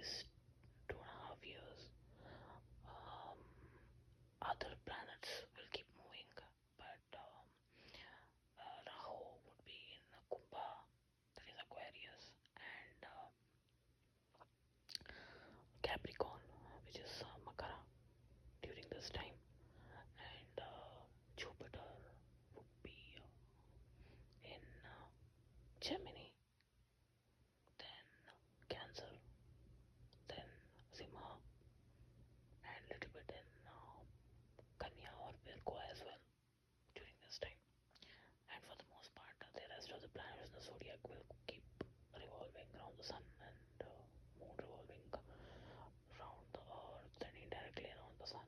these 2.5 years, um, other planets will keep moving, but Rahu would be in Kumbha, that is Aquarius, and Capricorn, which is Makara during this time, and Jupiter would be in Gemini, then Cancer, then Simha, and little bit in Kanya or Virgo as well during this time. And for the most part, the rest of the planets in the zodiac will keep revolving around the sun and moon revolving around the earth and indirectly around the sun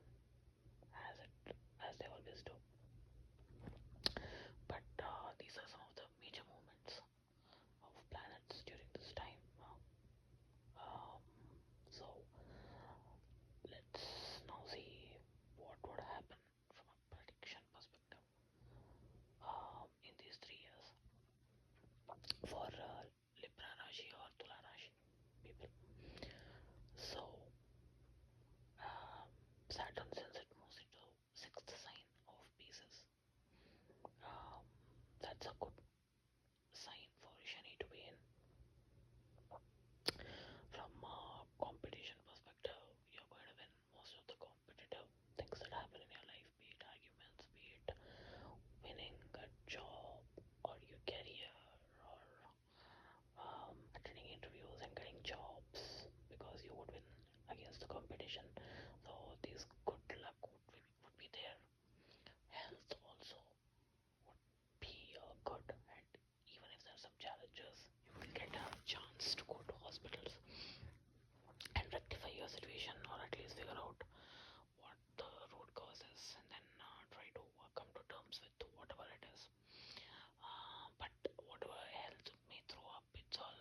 as they always do. But these are some of the major movements of planets during this time. Um, so let's now see what would happen from a prediction perspective in these 3 years for Libra Rashi or Thula Rashi people. So Saturn, since it moves into sixth sign of Pisces, um, that's a good sign for Shani to be in. From a competition perspective, you're going to win most of the competitive things that happen in your life, be it arguments, be it winning a job or your career, or attending interviews and getting jobs because you would win against the competition. So this good luck would be there. Health also would be good, and even if there are some challenges, you will get a chance to go to hospitals and rectify your situation, or at least figure out what the root cause is, and then try to come to terms with whatever it is. But whatever health may throw up, it's all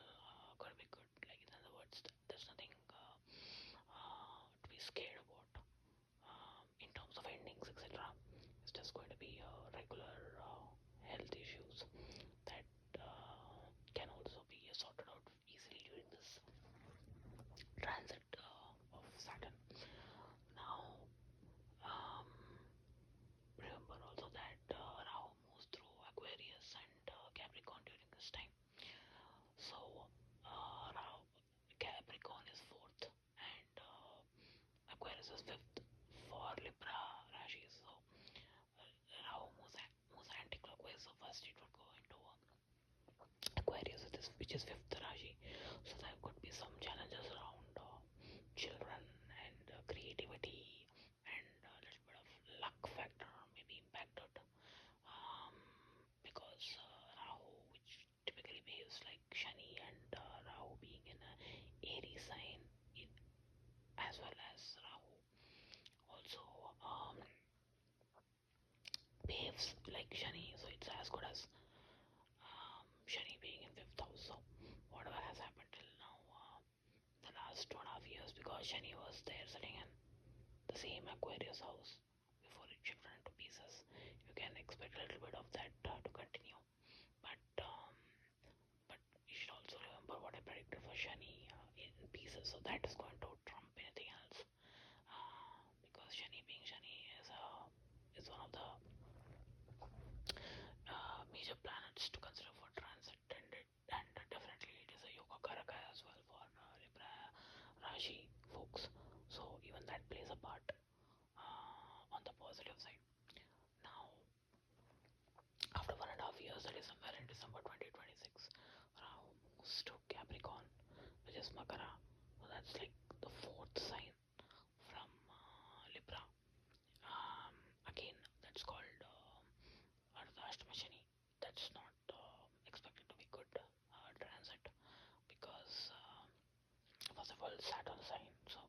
gonna be good. Like in other words, there's nothing to be scared about in terms of endings, etc. It's just going to be regular health issues that can also be sorted out easily during this transit of Saturn. Now, um, remember also that Rahu moves through Aquarius and Capricorn during this time. So, Rahu, Capricorn is fourth, and Aquarius is fifth for Libra Rashi. So, Rahu moves anti-clockwise. So first it would go into Aquarius, which is fifth Rashi. So there could be some challenges around children and creativity and a little bit of luck factor maybe impacted because Rahu, which typically behaves like Shani, and Rahu being in a Aries sign, in, as well as Rahu also behaves like Shani, so it's as good as Shani being in fifth house. So whatever has happened till now, the last 2.5 years, because Shani was there sitting in the same Aquarius house before it shifted into Pisces, you can expect a little bit of that to continue. But you should also remember what I predicted for Shani in Pisces, so that is going to trump anything else. Because Shani being Shani is one of the major planets to consider for transit, and definitely it is a yoga karaka as well for Libra Rashi folks. So even that plays a part on the positive side. Now, after 1.5 years, that is somewhere in December 2026, Rahu moves to Capricorn, which is Makara. So that's like the fourth sign from Libra. Again, that's called Ardhashtama Shani. That's not expected to be good transit because first of all, Saturn sign. So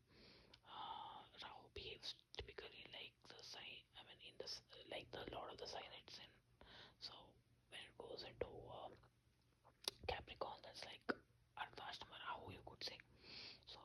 Rahu behaves typically like the sign. I mean, in this like the Lord of the sign it's in. So when it goes into Capricorn, that's like Ardhashtama Rahu, you could say. So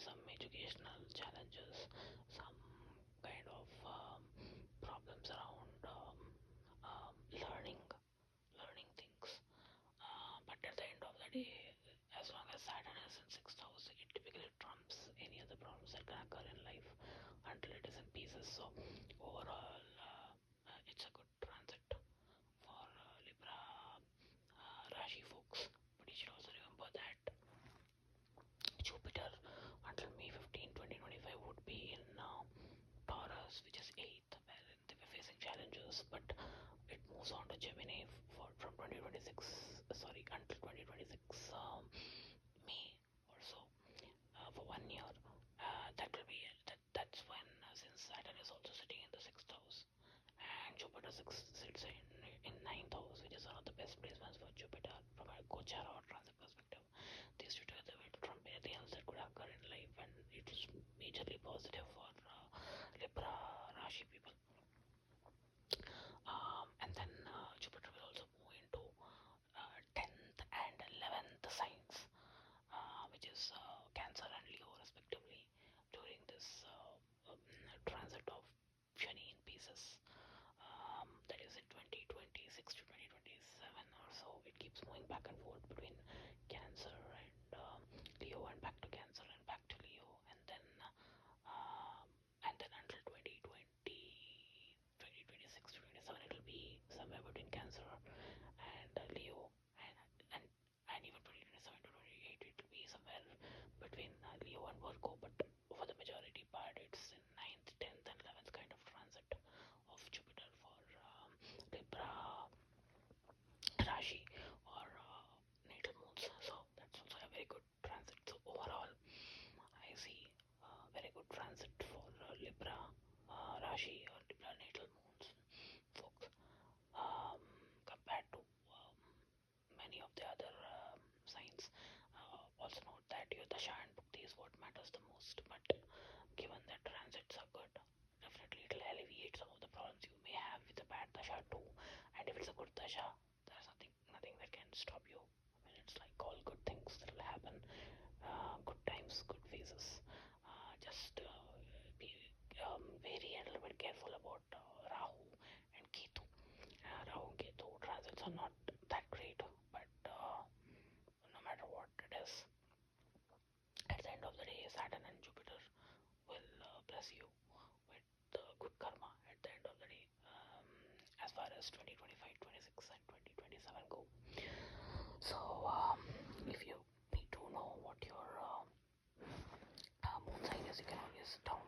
some educational challenges, some kind of problems around learning things. But at the end of the day, as long as Saturn is in sixth house, it typically trumps any other problems that can occur in life until it is in pieces. So overall, it's a good transit for Libra rashi folks. But you should also remember that Jupiter until May 15, 2025 would be in Taurus, which is 8th, wherein they were facing challenges, but it moves on to Gemini from 2026, sorry, until 2026 May or so, for 1 year. That will be that's when, since Saturn is also sitting in the sixth house, and Jupiter sits in ninth house, which is one of the best placements for Jupiter from a gochara or transit perspective. These two together will trump anything else that could occur in life, and it is majorly positive for Libra Rashi people. And then Jupiter will also move into 10th and 11th signs, which is Cancer and Leo respectively, during this transit of Shani in pieces. That is in 2026 to 2027 or so. It keeps moving back and forth between Cancer and Leo, and back to Cancer and back to Leo, and then until 2026 to 27 it will be somewhere between Cancer and Leo, and even 2027 to 28 it will be somewhere between Leo and Virgo. But for the majority part, it's in 9th, 10th, and 11th kind of transit of Jupiter for Libra Rashi or natal moons. So that's also a very good transit. So overall, I see very good transit for Libra Rashi or Libra natal moons folks, compared to many of the other signs. Also note that your dasha and bhukti is what matters the most. But given that transits are good, definitely it will alleviate some of the problems you may have with the bad dasha too. And if it's a good dasha, there's nothing that can stop you. I mean, it's like all good things that will happen. Good times, good phases. Just be very a little bit careful about Rahu and Ketu. Rahu and Ketu transits are not that great, but no matter what it is, at the end of the day, Saturn and Jupiter will bless you with good karma at the end of the day, as far as 2025, 26, and 2027 go. So, if you need to know what your moon sign is, you can always download